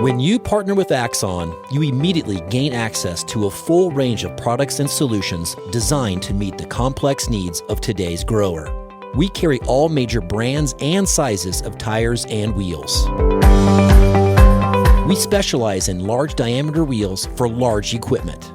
When you partner with Axon, you immediately gain access to a full range of products and solutions designed to meet the complex needs of today's grower. We carry all major brands and sizes of tires and wheels. We specialize in large diameter wheels for large equipment.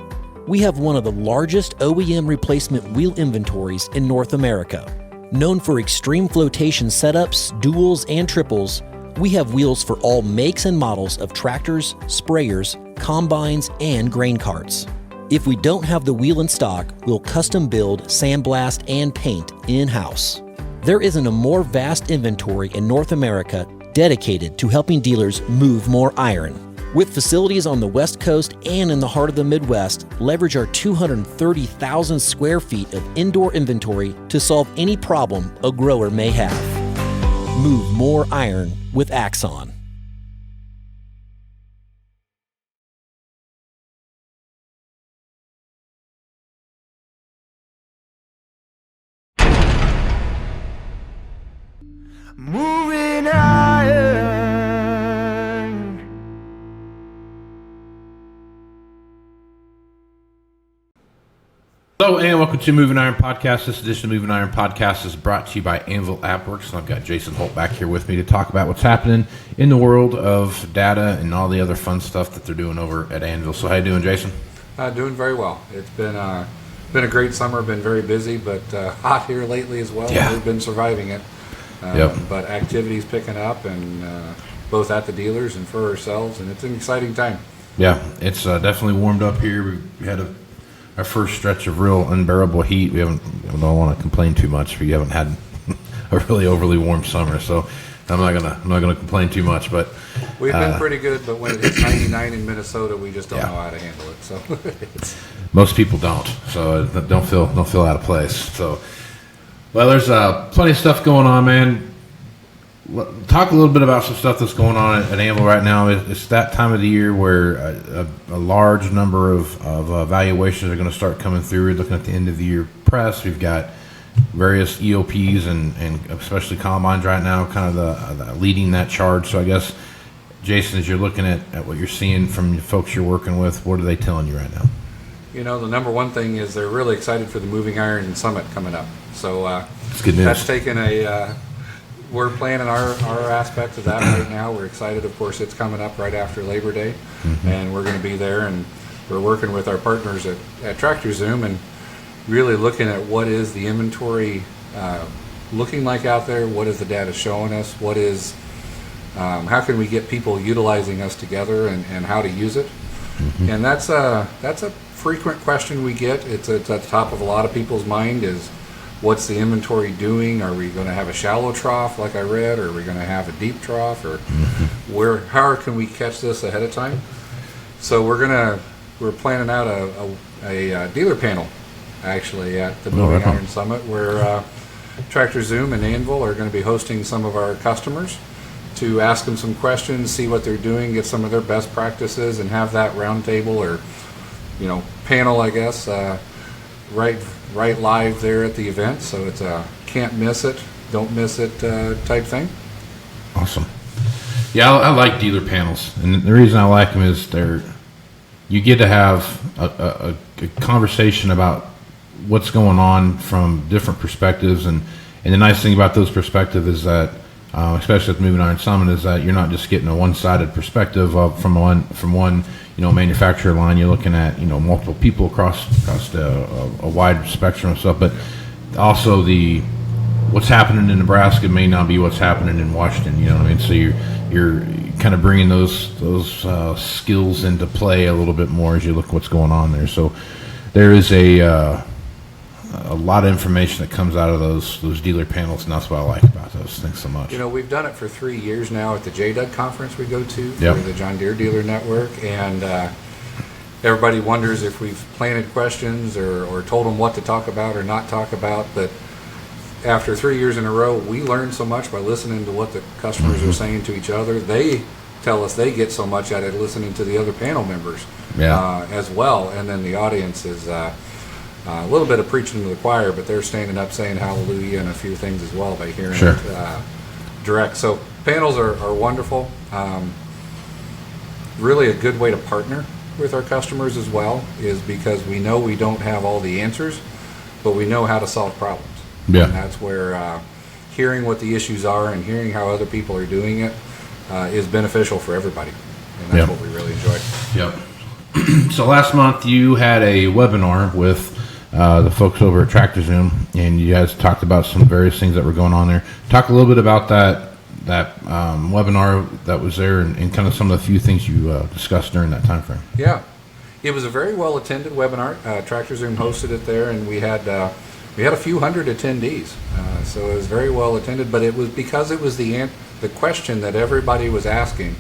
We have one of the largest OEM replacement wheel inventories in North America. Known for extreme flotation setups, duals, and triples, we have wheels for all makes and models of tractors, sprayers, combines, and grain carts. If we don't have the wheel in stock, we'll custom build, sandblast, and paint in-house. There isn't a more vast inventory in North America dedicated to helping dealers move more iron. With facilities on the West Coast and in the heart of the Midwest, leverage our 230,000 square feet of indoor inventory to solve any problem a grower may have. Move more iron with Axon. Moving iron. Hello and welcome to Moving Iron Podcast. This edition of Moving Iron Podcast is brought to you by Anvil AppWorks, and I've got Jason Hoult back here with me to talk about what's happening in the world of data and all the other fun stuff that they're doing over at Anvil. So how you doing, Jason? Doing very well. It's been a great summer, been very busy, but hot here lately as well. Yeah. We've been surviving it. Yep. But activity's picking up, and both at the dealers and for ourselves, and it's an exciting time. Yeah, it's definitely warmed up here. We had our first stretch of real unbearable heat. We don't want to complain too much. We haven't had a really overly warm summer, so I'm not gonna complain too much. But we've been pretty good. But when it hits 99 in Minnesota, we just don't know how to handle it. So most people don't. So don't feel out of place. So well, there's plenty of stuff going on, man. Talk a little bit about some stuff that's going on at Anvil right now. It's that time of the year where a large number of evaluations are going to start coming through. We're looking at the end of the year press. We've got various EOPs and especially combines right now kind of the leading that charge. So I guess, Jason, as you're looking at what you're seeing from the folks you're working with, what are they telling you right now? You know, the number one thing is they're really excited for the Moving Iron Summit coming up. So it's good news. That's taken we're planning our aspect of that right now. We're excited, of course. It's coming up right after Labor Day, and we're going to be there, and we're working with our partners at Tractor Zoom and really looking at what is the inventory looking like out there, what is the data showing us, what is how can we get people utilizing us together, and how to use it. And that's a frequent question we get. It's at the top of a lot of people's mind is, what's the inventory doing? Are we going to have a shallow trough like I read? Or are we going to have a deep trough? Or how can we catch this ahead of time? So we're planning out a dealer panel actually at the Moving Iron Summit where Tractor Zoom and Anvil are going to be hosting some of our customers to ask them some questions, see what they're doing, get some of their best practices, and have that round table or panel, I guess, right live there at the event. So it's a can't miss it, don't miss it type thing. Awesome. Yeah, I like dealer panels, and the reason I like them is you get to have a conversation about what's going on from different perspectives, and the nice thing about those perspectives is that especially at the Moving Iron Summit, is that you're not just getting a one-sided perspective from one manufacturer line. You're looking at multiple people across a wide spectrum of stuff, but also what's happening in Nebraska may not be what's happening in Washington. You know what I mean? So you're kind of bringing those skills into play a little bit more as you look at what's going on there. So there is a lot of information that comes out of those dealer panels, and that's what I like about those things so much. We've done it for 3 years now at the JDUG conference we go to for Yep. the John Deere Dealer Network, and everybody wonders if we've planted questions or told them what to talk about or not talk about. But after 3 years in a row, we learn so much by listening to what the customers are saying to each other. They tell us they get so much out of listening to the other panel members as well, and then the audience is a little bit of preaching to the choir, but they're standing up saying hallelujah and a few things as well by hearing it direct. So panels are wonderful. really a good way to partner with our customers as well, is because we know we don't have all the answers, but we know how to solve problems. Yeah. And that's where hearing what the issues are and hearing how other people are doing it is beneficial for everybody. And that's what we really enjoy. Yep. So last month you had a webinar with the folks over at Tractor Zoom, and you guys talked about some various things that were going on there. Talk a little bit about that webinar that was there, and kind of some of the few things you discussed during that time frame. Yeah, it was a very well attended webinar. Tractor Zoom hosted it there, and we had a few hundred attendees. So it was very well attended, but it was because it was the question that everybody was asking: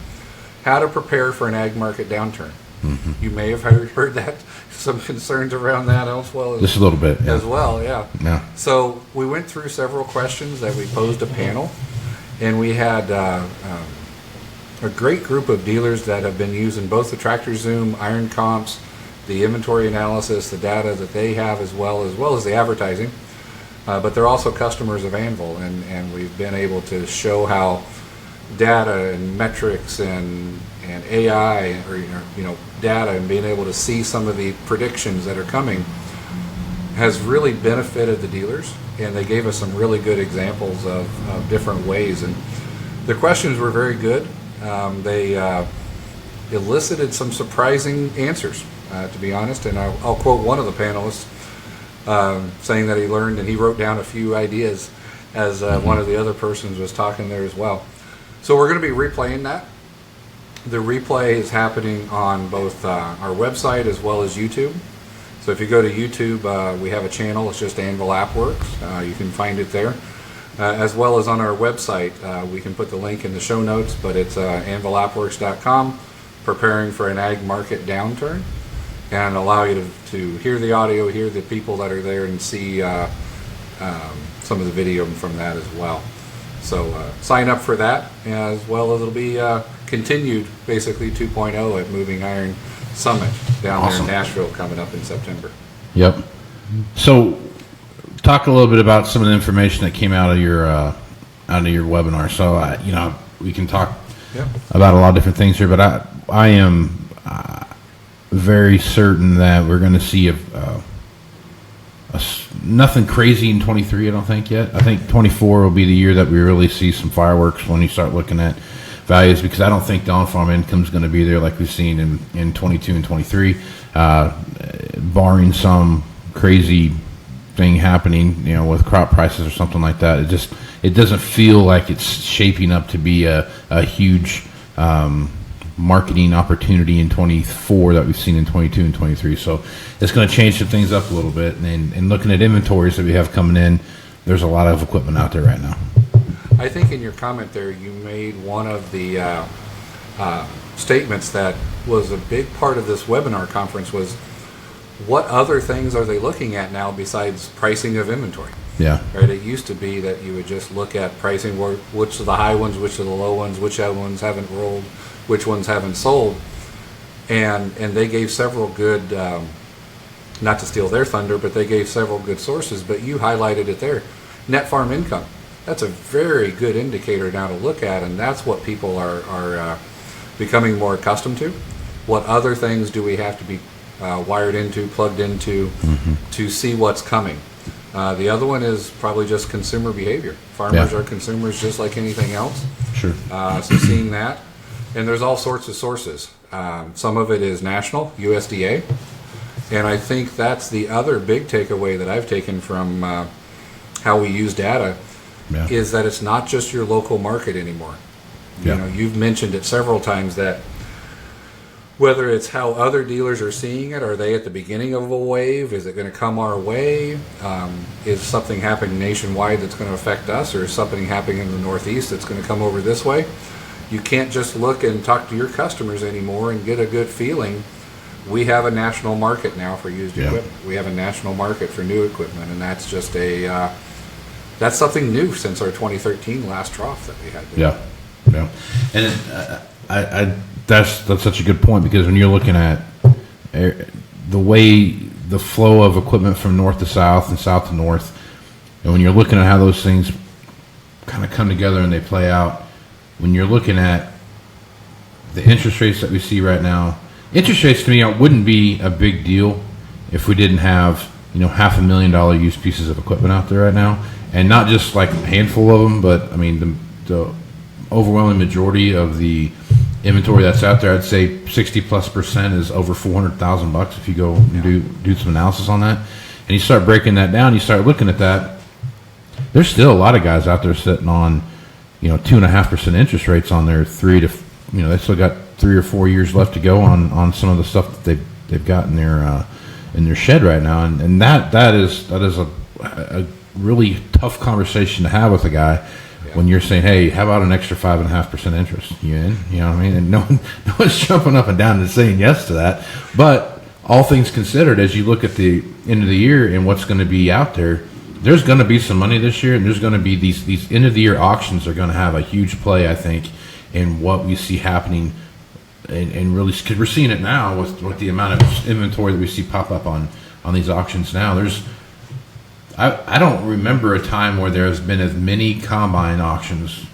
how to prepare for an ag market downturn. Mm-hmm. You may have heard that, some concerns around that as well. Just a little bit. Yeah. As well, yeah. Yeah. So we went through several questions that we posed a panel, and we had a great group of dealers that have been using both the Tractor Zoom, Iron Comps, the inventory analysis, the data that they have, as well as the advertising. But they're also customers of Anvil, and we've been able to show how data and metrics and AI, or data, and being able to see some of the predictions that are coming has really benefited the dealers, and they gave us some really good examples of different ways, and the questions were very good. They elicited some surprising answers, to be honest, and I'll quote one of the panelists saying that he learned, and he wrote down a few ideas as one of the other persons was talking there as well. So we're going to be replaying that. The replay is happening on both our website as well as YouTube. So if you go to YouTube, we have a channel. It's just Anvil AppWorks. You can find it there. As well as on our website, we can put the link in the show notes, but it's anvilappworks.com, preparing for an ag market downturn, and allow you to hear the audio, hear the people that are there, and see some of the video from that as well. So sign up for that, as well as it'll be continued, basically 2.0 at Moving Iron Summit down there in Nashville coming up in September. Yep. So talk a little bit about some of the information that came out of your webinar. So we can talk about a lot of different things here, but I am very certain that we're going to see nothing crazy in 23. I don't think yet. I think 24 will be the year that we really see some fireworks when you start looking at values, because I don't think the on-farm income is going to be there like we've seen in 22 and 23, barring some crazy thing happening, with crop prices or something like that. It doesn't feel like it's shaping up to be a huge marketing opportunity in 24 that we've seen in 22 and 23. So it's going to change some things up a little bit. And looking at inventories that we have coming in, there's a lot of equipment out there right now. I think in your comment there, you made one of the statements that was a big part of this webinar conference was, what other things are they looking at now besides pricing of inventory? Yeah. Right. It used to be that you would just look at pricing, which are the high ones, which are the low ones, which ones haven't rolled, which ones haven't sold, and they gave several good, not to steal their thunder, but they gave several good sources. But you highlighted it there, net farm income. That's a very good indicator now to look at, and that's what people are becoming more accustomed to. What other things do we have to be wired into, plugged into, to see what's coming? The other one is probably just consumer behavior. Farmers are consumers just like anything else. Sure. So seeing that, and there's all sorts of sources. Some of it is national, USDA, and I think that's the other big takeaway that I've taken from how we use data, is that it's not just your local market anymore. You've mentioned it several times that whether it's how other dealers are seeing it, are they at the beginning of a wave? Is it going to come our way? Is something happening nationwide that's going to affect us, or is something happening in the Northeast that's going to come over this way? You can't just look and talk to your customers anymore and get a good feeling. We have a national market now for used equipment. We have a national market for new equipment, and that's just that's something new since our 2013 last trough that we had. And that's such a good point, because when you're looking at the way the flow of equipment from north to south and south to north, and when you're looking at how those things kind of come together and they play out, when you're looking at the interest rates that we see right now, interest rates to me wouldn't be a big deal if we didn't have, $500,000 used pieces of equipment out there right now, and not just like a handful of them, but I mean the overwhelming majority of the inventory that's out there, I'd say 60+% is over $400,000 if you go and do some analysis on that, and you start breaking that down, you start looking at that. There's still a lot of guys out there sitting on, 2.5% interest rates on their they still got 3 or 4 years left to go on some of the stuff that they've got in their shed right now, and that is a really tough conversation to have with a guy when you're saying, hey, how about an extra 5.5% interest? You in? You know what I mean? And no one's jumping up and down and saying yes to that. But all things considered, as you look at the end of the year and what's going to be out there, there's going to be some money this year, and there's going to be these end of the year auctions are going to have a huge play, I think, in what we see happening, and really, because we're seeing it now with the amount of inventory that we see pop up on these auctions now. I don't remember a time where there has been as many combine auctions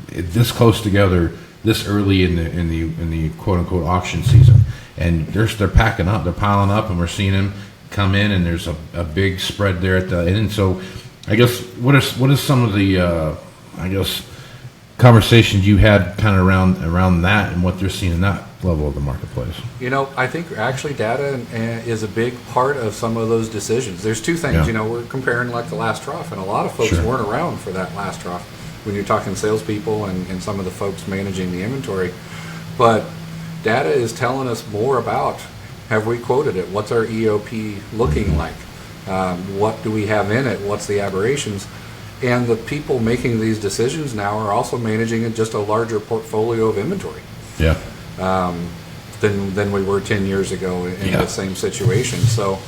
this close together this early in the quote unquote auction season, and they're packing up, they're piling up, and we're seeing them come in, and there's a big spread there at the end. And so I guess what is some of the conversations you had kind of around that and what they're seeing in that level of the marketplace? I think actually data is a big part of some of those decisions. There's two things. We're comparing like the last trough, and a lot of folks weren't around for that last trough when you're talking salespeople and some of the folks managing the inventory. But data is telling us more about, have we quoted it? What's our EOP looking like? What do we have in it? What's the aberrations? And the people making these decisions now are also managing just a larger portfolio of inventory. Yeah. Than we were 10 years ago in the same situation. So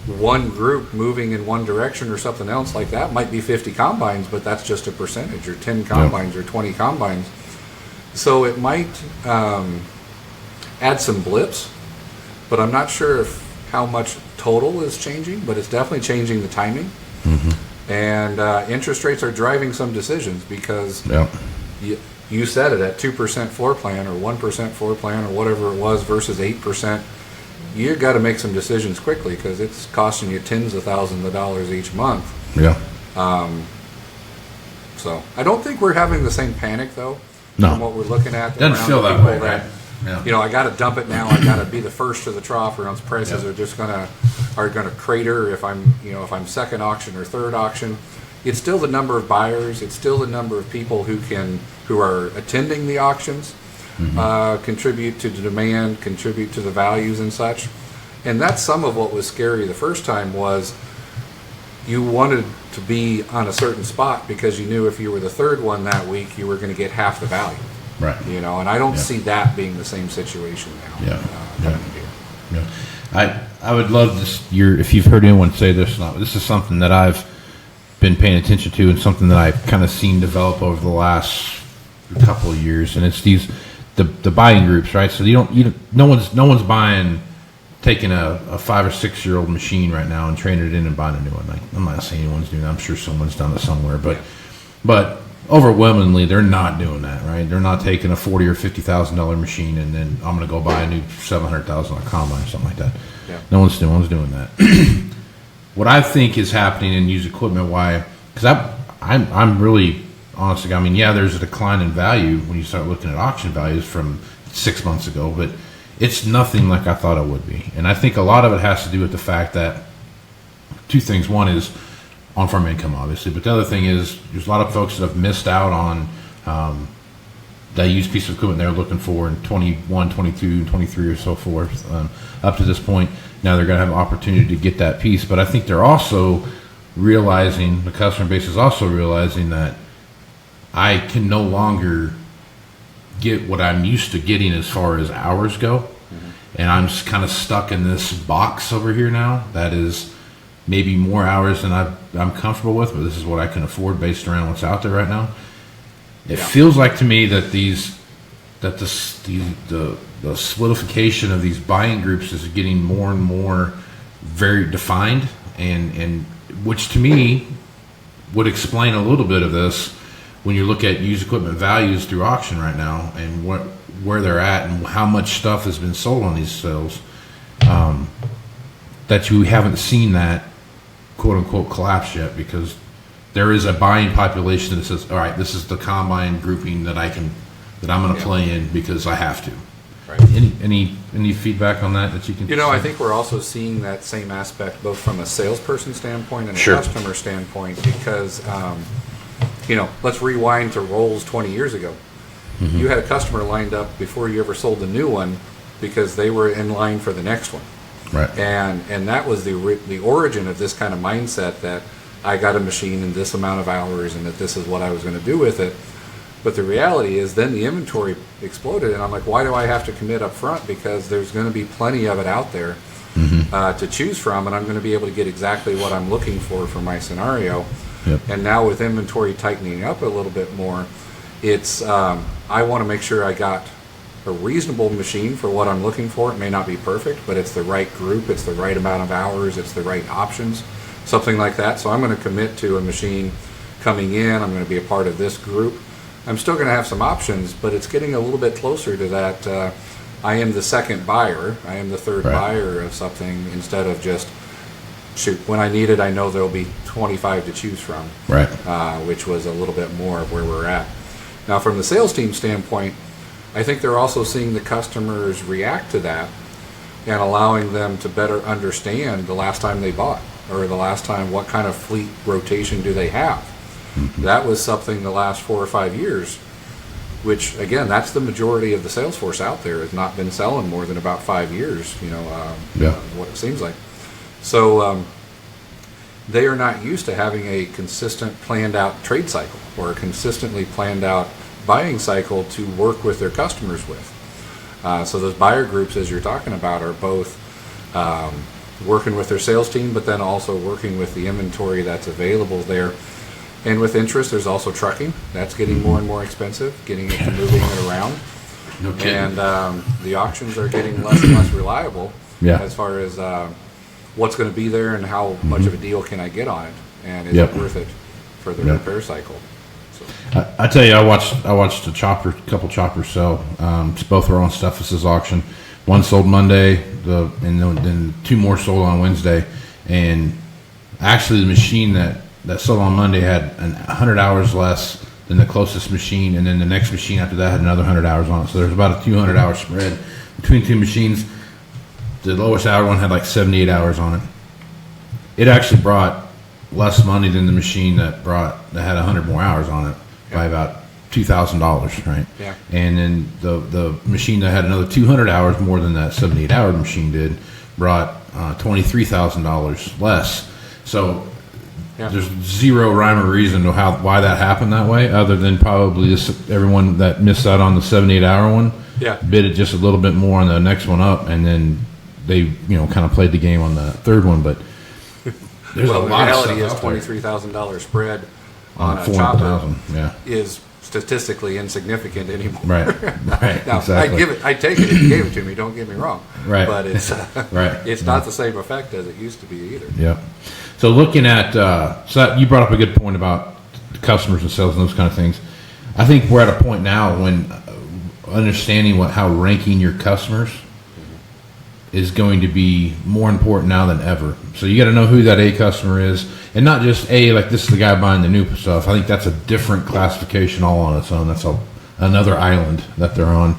one group moving in one direction or something else like that might be 50 combines, but that's just a percentage, or 10 combines or 20 combines. So it might add some blips, but I'm not sure how much total is changing, but it's definitely changing the timing. Mm-hmm. And interest rates are driving some decisions, because you said it, at 2% floor plan or 1% floor plan or whatever it was versus 8%, you got to make some decisions quickly, because it's costing you tens of thousands of dollars each month. Yeah. So I don't think we're having the same panic, though. No. From what we're looking at. Doesn't feel that way, right? Yeah. I got to dump it now. I got to be the first to the trough, or else prices are just gonna crater if I'm second auction or third auction. It's still the number of buyers. It's still the number of people who are attending the auctions, contribute to the demand, contribute to the values and such. And that's some of what was scary the first time, was you wanted to be on a certain spot because you knew if you were the third one that week, you were going to get half the value. Right. And I don't see that being the same situation now. I would love this. If you've heard anyone say this, this is something that I've been paying attention to, and something that I've kind of seen develop over the last couple of years, and it's the buying groups, right? So no one's buying, taking a 5 or 6 year old machine right now and trading it in and buying a new one. Like, I'm not saying anyone's doing that. I'm sure someone's done it somewhere, but overwhelmingly, they're not doing that, right? They're not taking a $40,000 or $50,000 machine and then I'm going to go buy a new $700,000 combine or something like that. Yeah. No one's doing that. What I think is happening in used equipment, because I'm really honest. I mean, there's a decline in value when you start looking at auction values from 6 months ago, but it's nothing like I thought it would be. And I think a lot of it has to do with the fact that two things. One is on-farm income, obviously, but the other thing is there's a lot of folks that have missed out on that used piece of equipment they're looking for in 21, 22, 23 or so forth. Up to this point, now they're going to have an opportunity to get that piece. But I think they're also realizing, the customer base is also realizing that I can no longer get what I'm used to getting as far as hours go. Mm-hmm. And I'm just kind of stuck in this box over here now that is maybe more hours than I'm comfortable with, but this is what I can afford based around what's out there right now. It feels like to me that the solidification of these buying groups is getting more and more very defined, and which to me would explain a little bit of this when you look at used equipment values through auction right now, and where they're at and how much stuff has been sold on these sales, that you haven't seen that quote unquote collapse yet, because there is a buying population that says, all right, this is the combine grouping that I'm going to play in because I have to. Right. Any feedback on that you can? I think we're also seeing that same aspect both from a salesperson standpoint and a customer standpoint, because let's rewind to Rolls 20 years ago. Mm-hmm. You had a customer lined up before you ever sold the new one because they were in line for the next one. Right. And that was the origin of this kind of mindset, that I got a machine in this amount of hours and that this is what I was going to do with it. But the reality is then the inventory exploded, and I'm like, why do I have to commit up front? Because there's going to be plenty of it out there to choose from, and I'm going to be able to get exactly what I'm looking for my scenario. Yep. And now with inventory tightening up a little bit more, it's I want to make sure I got a reasonable machine for what I'm looking for. It may not be perfect, but it's the right group, it's the right amount of hours, it's the right options, something like that. So I'm going to commit to a machine coming in. I'm going to be a part of this group. I'm still going to have some options, but it's getting a little bit closer to that. I am the second buyer. I am the third buyer of something, instead of just, shoot, when I need it, I know there'll be 25 to choose from, right? Which was a little bit more of where we're at. Now, from the sales team standpoint, I think they're also seeing the customers react to that and allowing them to better understand the last time they bought, or the last time, what kind of fleet rotation do they have. That was something the last 4 or 5 years, which, again, that's the majority of the sales force out there, has not been selling more than about 5 years, what it seems like. So they are not used to having a consistent planned out trade cycle or a consistently planned out buying cycle to work with their customers with. So those buyer groups, as you're talking about, are both working with their sales team, but then also working with the inventory that's available there. And with interest, there's also trucking. That's getting more and more expensive, getting it to moving it around. No kidding. And the auctions are getting less and less reliable as far as what's going to be there and how much of a deal can I get on it, and is it worth it for the repair cycle. So. I tell you, I watched a couple choppers sell. Both were on Steffes' auction. One sold Monday, and then 2 more sold on Wednesday. And actually, the machine that sold on Monday had 100 hours less than the closest machine, and then the next machine after that had another 100 hours on it. So there's about a 200-hour spread between 2 machines. The lowest hour one had like 78 hours on it. It actually brought less money than the machine that had 100 more hours on it by about $2,000, right? Yeah. And then the machine that had another 200 hours more than that 78-hour machine did brought $23,000 less. So there's zero rhyme or reason to why that happened that way, other than probably everyone that missed out on the 78-hour one bid it just a little bit more on the next one up, and then they kind of played the game on the third one. But there's a lot of stuff. The reality is $23,000 spread on a 400,000 is statistically insignificant anymore. Right. Now, exactly. I'd take it if you gave it to me, don't get me wrong. Right. But it's it's not the same effect as it used to be either. Yeah. So looking at you brought up a good point about customers and sales and those kind of things. I think we're at a point now when understanding how ranking your customers is going to be more important now than ever. So you got to know who that A customer is, and not just like this is the guy buying the new stuff. I think that's a different classification all on its own. That's another island that they're on.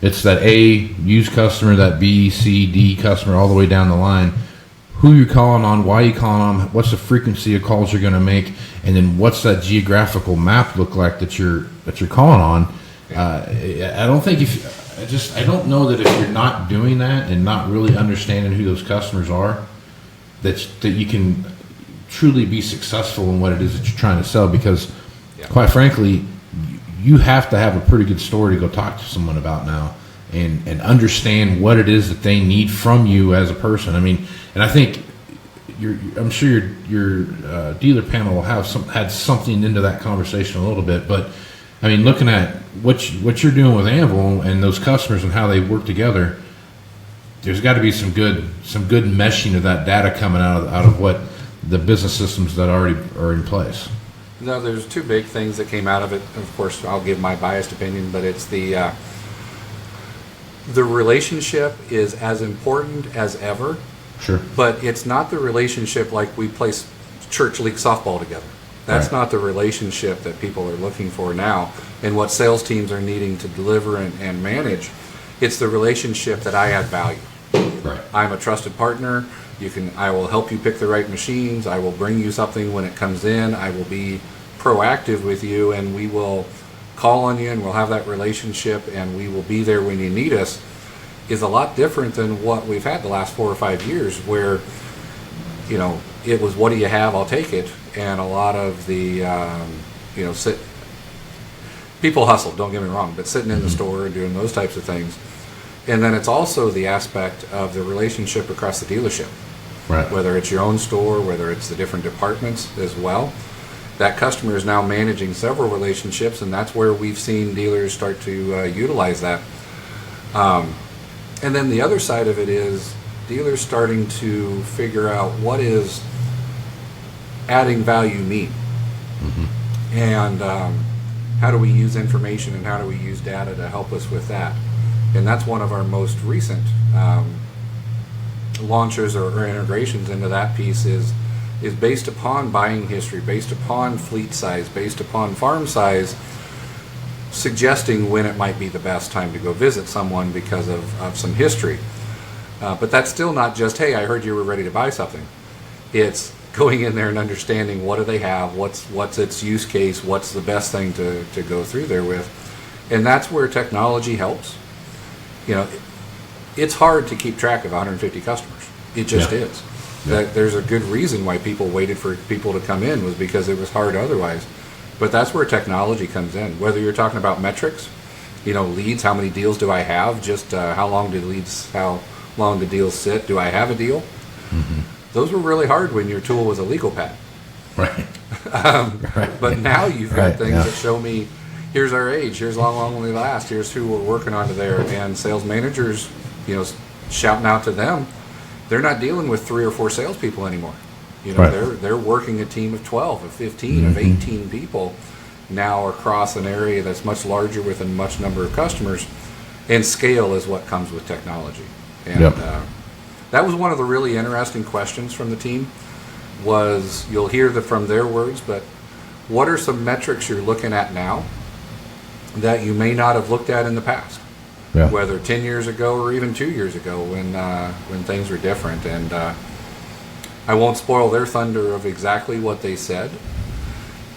It's that A used customer, that B, C, D customer, all the way down the line. Who you're calling on, why you calling on, what's the frequency of calls you're going to make, and then what's that geographical map look like that you're calling on. I don't think I don't know that if you're not doing that and not really understanding who those customers are, that you can truly be successful in what it is that you're trying to sell. Because, quite frankly, you have to have a pretty good story to go talk to someone about now, and understand what it is that they need from you as a person. I mean, and I think I'm sure your dealer panel will have had something into that conversation a little bit, but I mean, looking at what you're doing with Anvil and those customers and how they work together, there's got to be some good meshing of that data coming out of what the business systems that already are in place. No, there's 2 big things that came out of it. Of course, I'll give my biased opinion, but it's the the relationship is as important as ever, Sure. but it's not the relationship like we play church league softball together. That's Right. not the relationship that people are looking for now and what sales teams are needing to deliver and manage. It's the relationship that I add value. Right. I'm a trusted partner. I will help you pick the right machines. I will bring you something when it comes in. I will be proactive with you, and we will call on you, and we'll have that relationship, and we will be there when you need us, is a lot different than what we've had the last 4 or 5 years, where, it was, what do you have? I'll take it. And a lot of the, people hustle, don't get me wrong, but sitting in the store and doing those types of things. And then it's also the aspect of the relationship across the dealership. Right. Whether it's your own store, whether it's the different departments as well. That customer is now managing several relationships, and that's where we've seen dealers start to utilize that. And then the other side of it is dealers starting to figure out what is adding value mean. Mm-hmm. And how do we use information and how do we use data to help us with that? And that's one of our most recent launches or integrations into that piece is based upon buying history, based upon fleet size, based upon farm size, suggesting when it might be the best time to go visit someone because of some history. But that's still not just, hey, I heard you were ready to buy something. It's going in there and understanding what do they have, what's its use case, what's the best thing to go through there with. And that's where technology helps. It's hard to keep track of 150 customers. It just is. Yeah. There's a good reason why people waited for people to come in, was because it was hard otherwise. But that's where technology comes in. Whether you're talking about metrics, leads, how many deals do I have? Just how long do deals sit? Do I have a deal? Mm-hmm. Those were really hard when your tool was a legal pad. Right. But now you've got things that show me, here's our age, here's how long we last, here's who we're working on to there, and sales managers, shouting out to them. They're not dealing with 3 or 4 salespeople anymore. They're working a team of 12, of 15, mm-hmm. of 18 people now across an area that's much larger with a much number of customers, and scale is what comes with technology. And that was one of the really interesting questions from the team. Was you'll hear from their words, but what are some metrics you're looking at now that you may not have looked at in the past? Yeah. Whether 10 years ago or even 2 years ago when things were different. And I won't spoil their thunder of exactly what they said,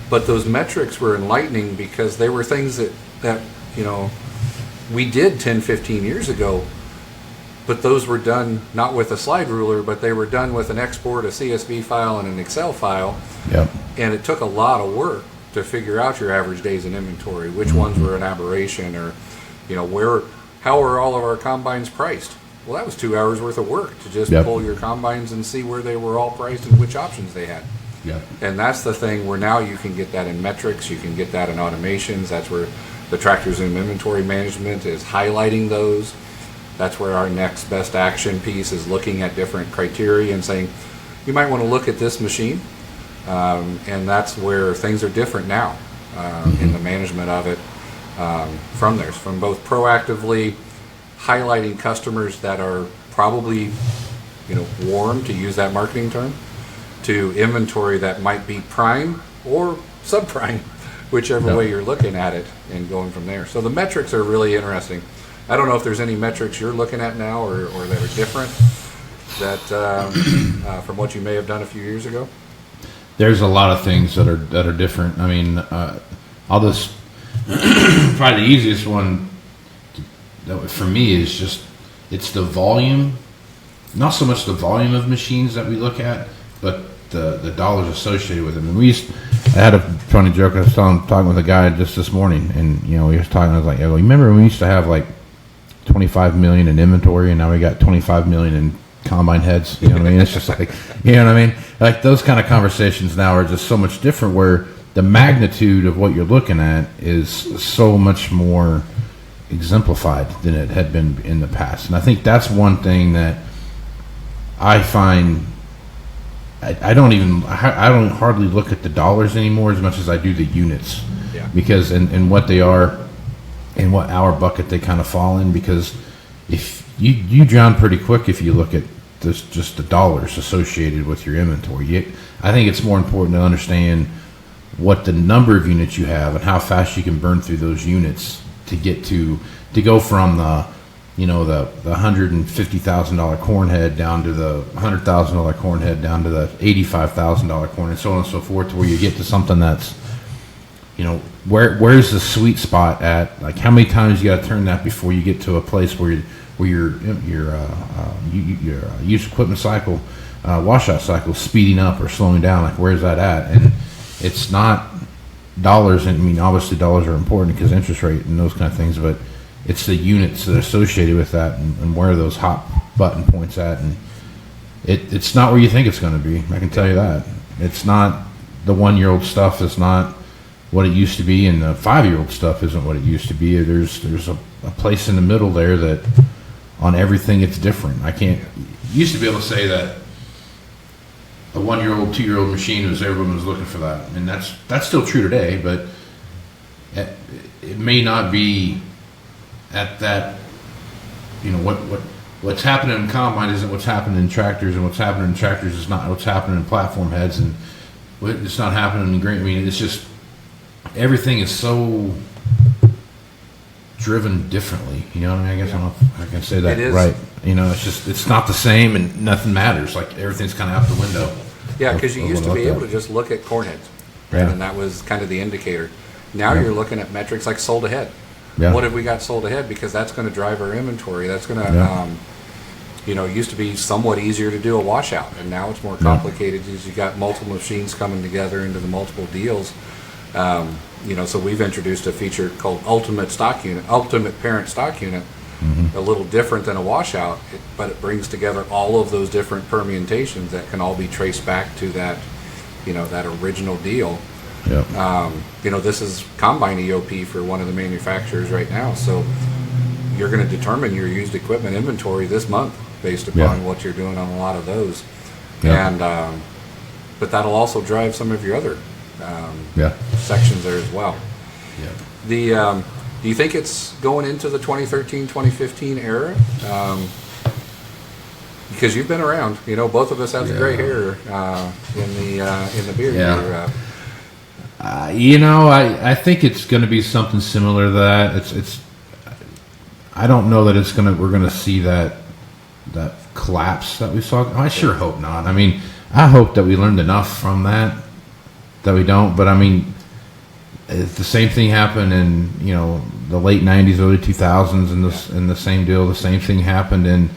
but those metrics were enlightening because they were things that we did 10, 15 years ago, but those were done not with a slide ruler, but they were done with an export, a CSV file, and an Excel file. Yep. And it took a lot of work to figure out your average days in inventory, which mm-hmm. ones were an aberration, or how are all of our combines priced? Well, that was 2 hours worth of work to just pull your combines and see where they were all priced and which options they had. Yep. And that's the thing where now you can get that in metrics, you can get that in automations. That's where the Tractor Zoom inventory management is highlighting those. That's where our next best action piece is looking at different criteria and saying, you might want to look at this machine. And that's where things are different now in the management of it from both proactively highlighting customers that are probably warm, to use that marketing term, to inventory that might be prime or subprime, whichever way you're looking at it, and going from there. So the metrics are really interesting. I don't know if there's any metrics you're looking at now or that are different that from what you may have done a few years ago. There's a lot of things that are different. I mean, I'll just probably the easiest one for me is just it's the volume, not so much the volume of machines that we look at, but the dollars associated with them. And I had a funny joke. I was talking with a guy just this morning, and we was talking. I was like, "You remember when we used to have like 25 million in inventory, and now we got 25 million in combine heads?" You know what I mean? It's just like, like those kind of conversations now are just so much different, where the magnitude of what you're looking at is so much more exemplified than it had been in the past. And I think that's one thing that I find I don't hardly look at the dollars anymore as much as I do the units. Yeah. Because and what they are and what our bucket they kind of fall in, because if you drown pretty quick if you look at this, just the dollars associated with your inventory. I think it's more important to understand what the number of units you have and how fast you can burn through those units to go from the $150,000 corn head down to the $100,000 corn head down to the $85,000 corn, and so on and so forth, to where you get to something that's, where's the sweet spot at? Like, how many times you got to turn that before you get to a place where your used equipment cycle, washout cycle is speeding up or slowing down? Like, where's that at? And it's not dollars. I mean, obviously dollars are important because interest rate and those kind of things, but it's the units that are associated with that and where are those hot button points at. And it's not where you think it's going to be. I can tell you that. It's not. The 1-year-old stuff is not what it used to be, and the 5-year-old stuff isn't what it used to be. There's a place in the middle there that on everything it's different. You used to be able to say that a 1-year-old, 2-year-old machine everyone was looking for that, and that's still true today, but it may not be at that. What's happening in combine isn't what's happening in tractors, and what's happening in tractors is not what's happening in platform heads, and it's not happening in grain. I mean, it's just everything is so driven differently. I mean, I guess I don't know if I can say that right. It's not the same, and nothing matters. Like, everything's kind of out the window. Yeah, because you used to be able to just look at corn heads, and that was kind of the indicator. Now you're looking at metrics like sold ahead. Yeah. What have we got sold ahead? Because that's going to drive our inventory. That's going to, it used to be somewhat easier to do a washout, and now it's more complicated as you got multiple machines coming together into the multiple deals. So we've introduced a feature called Ultimate Parent Stock Unit, a little different than a washout, but it brings together all of those different permutations that can all be traced back to that, that original deal. Yep. This is combine EOP for one of the manufacturers right now, so you're going to determine your used equipment inventory this month based upon what you're doing on a lot of those. And but that'll also drive some of your other sections there as well. Do you think it's going into the 2013, 2015 era? Because you've been around, both of us have the gray hair in the beard. Yeah. I think it's going to be something similar to that. I don't know that we're going to see that collapse that we saw. I sure hope not. I mean, I hope that we learned enough from that we don't. But I mean, if the same thing happened in the late '90s, early 2000s, in the same deal. The same thing happened in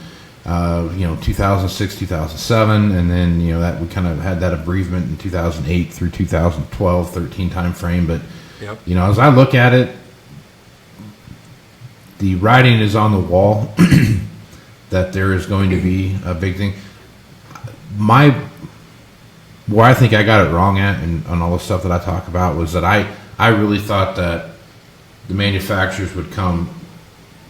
2006, 2007, and then that we kind of had that bereavement in 2008 through 2012, 13 time frame. But as I look at it, the writing is on the wall that there is going to be a big thing. Where I think I got it wrong at, and on all the stuff that I talk about, was that I really thought that the manufacturers would come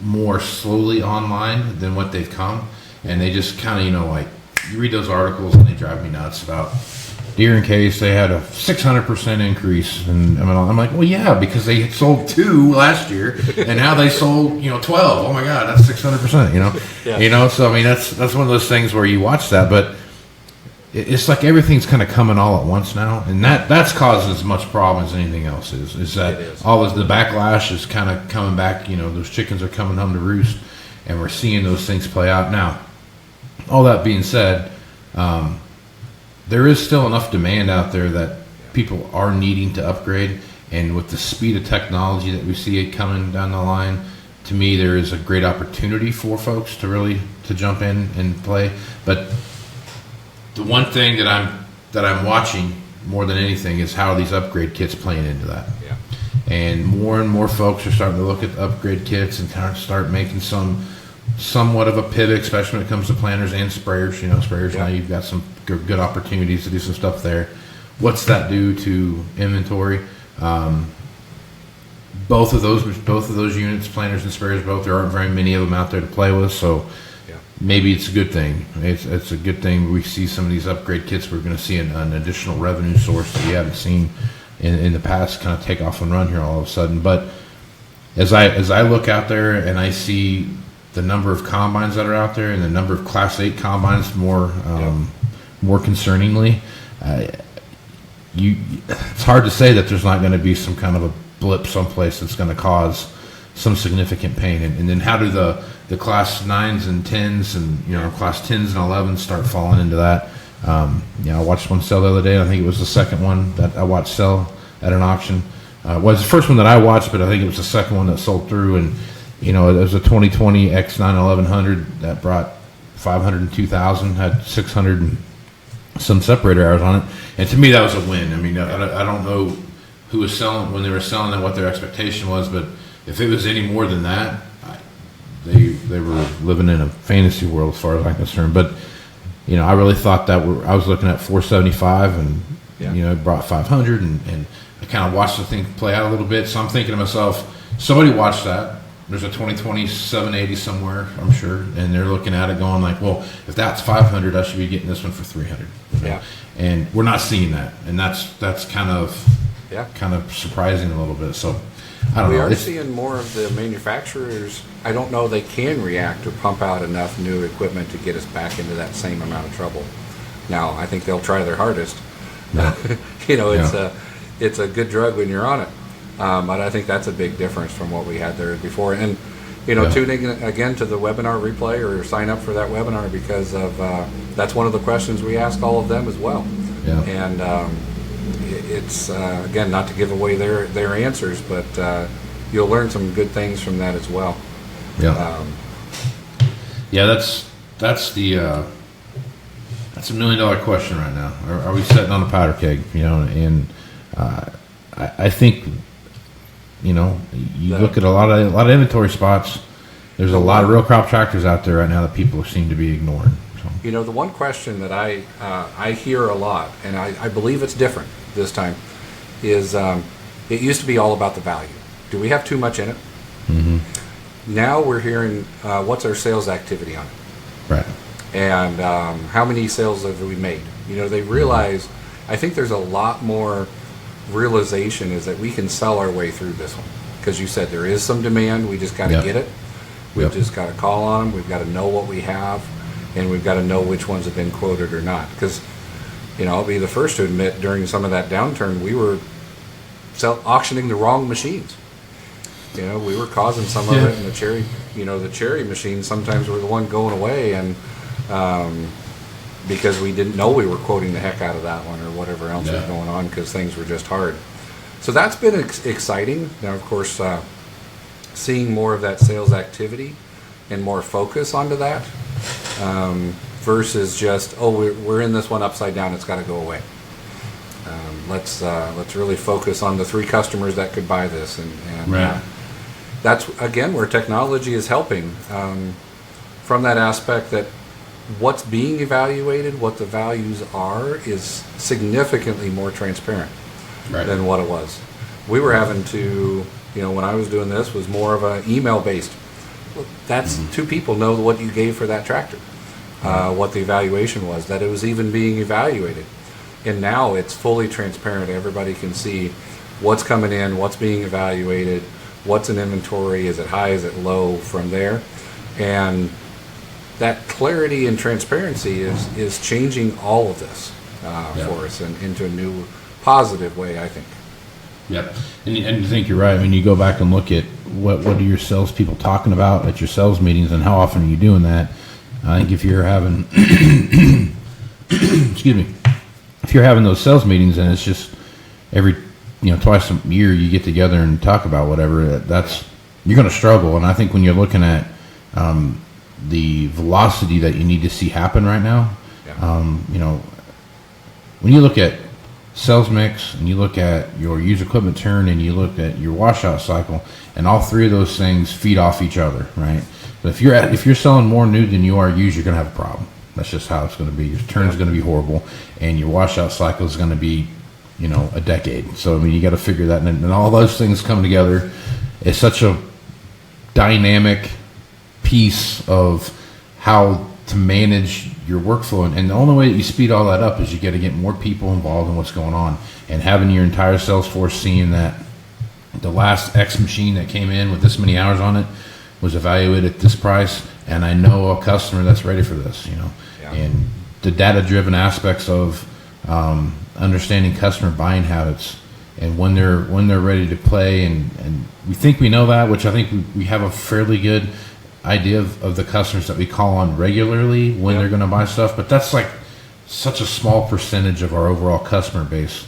more slowly online than what they've come. And they just kind of, like, you read those articles and they drive me nuts about Deere and Case. They had a 600% increase. And I'm like, well, yeah, because they had sold 2 last year and now they sold, 12. Oh my God, that's 600%, So, I mean, that's one of those things where you watch that, but it's like everything's kind of coming all at once now. And that's causing as much problem as anything else is that all of the backlash is kind of coming back. Those chickens are coming home to roost, and we're seeing those things play out now. All that being said, there is still enough demand out there that people are needing to upgrade, and with the speed of technology that we see it coming down the line, to me there is a great opportunity for folks to jump in and play. But the one thing that I'm watching more than anything is how these upgrade kits playing into that. Yeah. And more folks are starting to look at the upgrade kits and start making somewhat of a pivot, especially when it comes to planters and sprayers. Sprayers now you've got some good opportunities to do some stuff there. What's that do to inventory? Both of those units, planters and sprayers, there aren't very many of them out there to play with. So maybe it's a good thing. It's a good thing we see some of these upgrade kits. We're going to see an additional revenue source that we haven't seen in the past kind of take off and run here all of a sudden. But as I look out there and I see the number of combines that are out there and the number of Class 8 combines more concerningly, it's hard to say that there's not going to be some kind of a blip someplace that's going to cause some significant pain. And then how do the Class 9s and 10s and Class 10s and 11s start falling into that? I watched one sell the other day. I think it was the second one that I watched sell at an auction. It was the first one that I watched, but I think it was the second one that sold through. And it was a 2020 X9 1100 that brought 502,000, had 600 and some separator hours on it. And to me, that was a win. I mean, I don't know who was selling when they were selling and what their expectation was, but if it was any more than that, they were living in a fantasy world as far as I'm concerned. But I really thought that I was looking at 475, and it brought 500, and I kind of watched the thing play out a little bit. So I'm thinking to myself, somebody watched that. There's a 2020 780 somewhere, I'm sure, and they're looking at it going like, well, if that's 500, I should be getting this one for 300. Yeah. And we're not seeing that, and that's kind of surprising a little bit. So I don't know. We are seeing more of the manufacturers. I don't know they can react or pump out enough new equipment to get us back into that same amount of trouble. Now, I think they'll try their hardest. Yeah. It's a good drug when you're on it. But I think that's a big difference from what we had there before. And, tuning in again to the webinar replay or sign up for that webinar because of that's one of the questions we ask all of them as well. Yeah. And it's, again, not to give away their answers, but you'll learn some good things from that as well. Yeah. That's that's a $1 million question right now. Are we sitting on a powder keg? And I think you look at a lot of inventory spots. There's a lot of real crop tractors out there right now that people seem to be ignoring. So. The one question that I hear a lot, and I believe it's different this time, is it used to be all about the value. Do we have too much in it? Mm-hmm. Now we're hearing what's our sales activity on it, right? And how many sales have we made? They realize. I think there's a lot more realization is that we can sell our way through this one, because you said there is some demand. We just got to get it. We've just got to call on them. We've got to know what we have, and we've got to know which ones have been quoted or not. Because I'll be the first to admit during some of that downturn we were auctioning the wrong machines. We were causing some of it, and the cherry machines sometimes were the one going away, and because we didn't know we were quoting the heck out of that one or whatever else was going on because things were just hard. So that's been exciting. Now, of course, seeing more of that sales activity and more focus onto that versus just, we're in this one upside down, it's got to go away. Let's really focus on the 3 customers that could buy this, and right. That's again where technology is helping from that aspect that what's being evaluated, what the values are, is significantly more transparent than what it was. We were having to, when I was doing this, was more of an email based. That's 2 people know what you gave for that tractor, what the evaluation was, that it was even being evaluated. And now it's fully transparent. Everybody can see what's coming in, what's being evaluated, what's in inventory, is it high, is it low from there. And that clarity and transparency is changing all of this for us and into a new positive way, I think. Yeah, and I think you're right. I mean, you go back and look at what are your salespeople talking about at your sales meetings, and how often are you doing that? I think if you're having, excuse me, if you're having those sales meetings and it's just every, twice a year you get together and talk about whatever, you're going to struggle. And I think when you're looking at the velocity that you need to see happen right now, when you look at sales mix and you look at your used equipment turn and you look at your washout cycle, and all 3 of those things feed off each other, right? But if you're selling more new than you are used, you're going to have a problem. That's just how it's going to be. Your turn is going to be horrible, and your washout cycle is going to be, a decade. So I mean, you got to figure that, and all those things come together. It's such a dynamic piece of how to manage your workflow, and the only way that you speed all that up is you got to get more people involved in what's going on, and having your entire sales force seeing that the last X machine that came in with this many hours on it, was evaluated at this price, and I know a customer that's ready for this, Yeah. and the data-driven aspects of understanding customer buying habits and when they're ready to play, and we think we know that, which I think we have a fairly good idea of the customers that we call on regularly when they're going to buy stuff, but that's like such a small percentage of our overall customer base.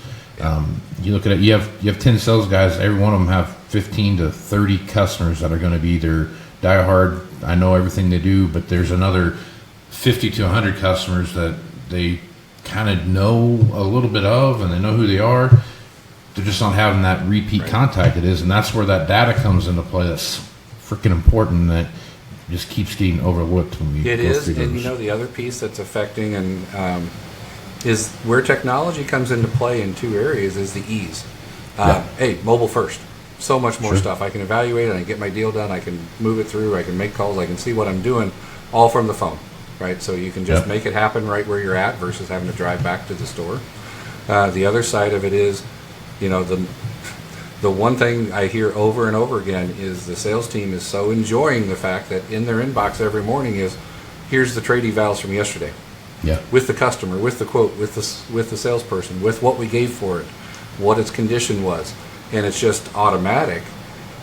You look at it, you have 10 sales guys, every one of them have 15 to 30 customers that are going to be either diehard, I know everything they do, but there's another 50 to 100 customers that they kind of know a little bit of, and they know who they are. They're just not having that repeat contact it is, and that's where that data comes into play. That's freaking important, that just keeps getting overlooked when we It go is, through and those. the other piece that's affecting and is where technology comes into play in two areas is the ease. Hey, mobile first. So much more stuff. I can evaluate it, I can get my deal done, I can move it through, I can make calls, I can see what I'm doing, all from the phone, right? So you can just make it happen right where you're at versus having to drive back to the store. The other side of it is, the one thing I hear over and over again is the sales team is so enjoying the fact that in their inbox every morning is, here's the trade evals from yesterday. Yeah. With the customer, with the quote, with the salesperson, with what we gave for it, what its condition was, and it's just automatic,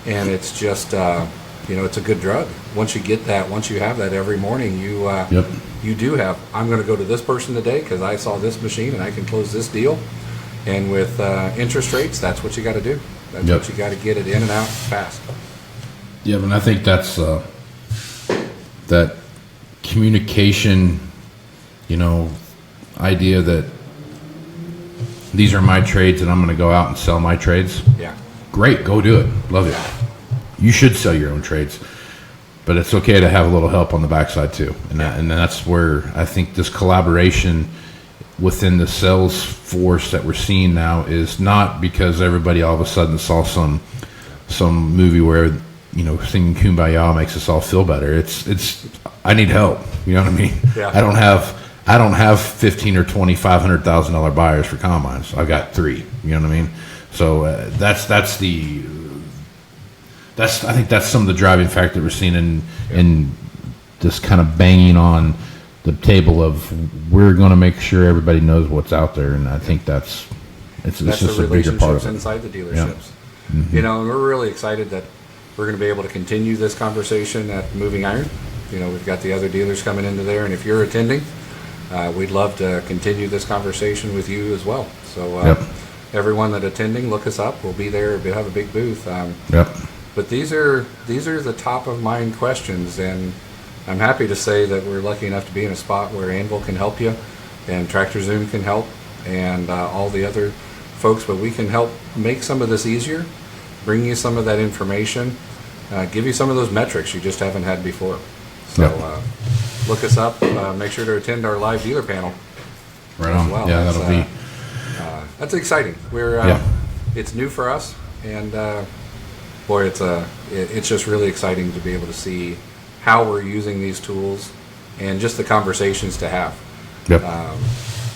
and it's just it's a good drug. Once you get that, once you have that every morning, you do have. I'm going to go to this person today because I saw this machine and I can close this deal. And with interest rates, that's what you got to do. That's what you got to get it in and out fast. Yeah, and I think that's that communication, idea that these are my trades and I'm going to go out and sell my trades. Yeah. Great, go do it. Love it. You should sell your own trades, but it's okay to have a little help on the backside too. And that's where I think this collaboration within the sales force that we're seeing now is not because everybody all of a sudden saw some movie where singing Kumbaya makes us all feel better. It's I need help. You know what I mean? Yeah. I don't have 15 or 20 $500,000 buyers for combines. I've got 3. You know what I mean? So I think that's some of the driving factor we're seeing in this kind of banging on the table of we're going to make sure everybody knows what's out there, and I think that's just the a bigger part of it. inside the dealerships. Yeah. Mm-hmm. And we're really excited that we're going to be able to continue this conversation at Moving Iron. We've got the other dealers coming into there, and if you're attending, we'd love to continue this conversation with you as well. So everyone that attending, look us up. We'll be there. We'll have a big booth. But these are the top of mind questions, and I'm happy to say that we're lucky enough to be in a spot where Anvil can help you, and Tractor Zoom can help, and all the other folks. But we can help make some of this easier, bring you some of that information, give you some of those metrics you just haven't had before. So look us up. Make sure to attend our live dealer panel. Right on. Well. Yeah, that'll be. That's exciting. It's new for us, and boy, it's just really exciting to be able to see how we're using these tools and just the conversations to have. Yep.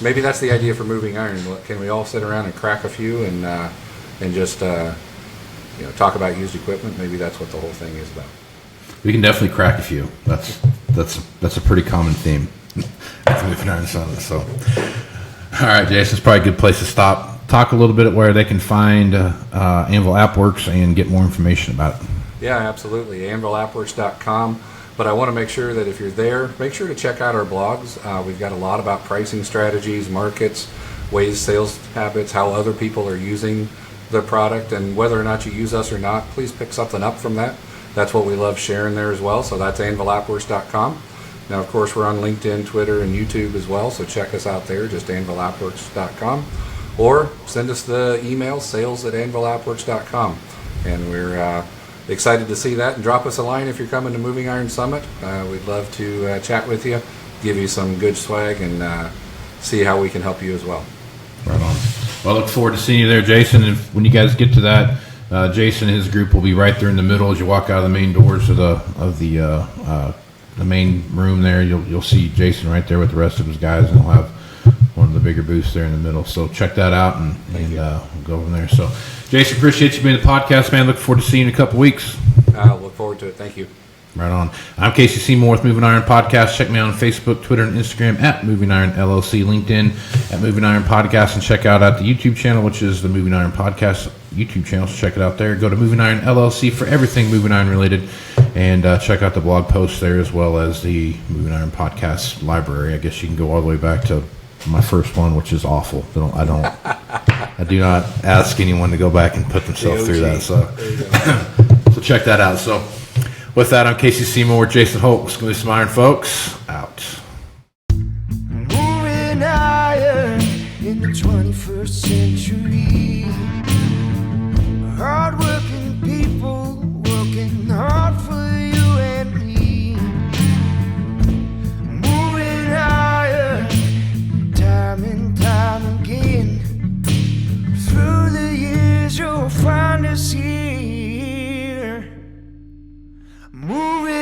Maybe that's the idea for Moving Iron. Can we all sit around and crack a few and just talk about used equipment? Maybe that's what the whole thing is about. We can definitely crack a few. That's a pretty common theme at Moving Iron Summit. So, all right, Jason, it's probably a good place to stop. Talk a little bit at where they can find Anvil AppWorks and get more information about it. Yeah, absolutely. AnvilAppWorks.com. But I want to make sure that if you're there, make sure to check out our blogs. We've got a lot about pricing strategies, markets, ways, sales habits, how other people are using the product, and whether or not you use us or not, please pick something up from that. That's what we love sharing there as well. So that's AnvilAppWorks.com. Now, of course, we're on LinkedIn, Twitter, and YouTube as well. So check us out there, just AnvilAppWorks.com. Or send us the email, sales@AnvilAppWorks.com. And we're excited to see that, and drop us a line if you're coming to Moving Iron Summit. We'd love to chat with you, give you some good swag, and see how we can help you as well. Right on. Well, I look forward to seeing you there, Jason. And when you guys get to that, Jason and his group will be right there in the middle as you walk out of the main doors of the main room there. You'll see Jason right there with the rest of his guys, and he'll have one of the bigger booths there in the middle. So check that out, and we'll go from there. So, Jason, appreciate you being on the podcast, man. Look forward to seeing you in a couple weeks. Look forward to it. Thank you. Right on. I'm Casey Seymour with Moving Iron Podcast. Check me out on Facebook, Twitter, and Instagram at Moving Iron LLC, LinkedIn at Moving Iron Podcast, and check out the YouTube channel, which is the Moving Iron Podcast YouTube channel. So check it out there. Go to Moving Iron LLC for everything Moving Iron related, and check out the blog posts there as well as the Moving Iron Podcast library. I guess you can go all the way back to my first one, which is awful. I do not ask anyone to go back and put themselves through that. So check that out. So. With that, I'm Casey Seymour, Jason Hoult. It's going to be some Iron Folks. Out. Moving iron in the 21st century. Hard-working people working hard for you and me. Moving iron time and time again. Through the years you'll find us here. Moving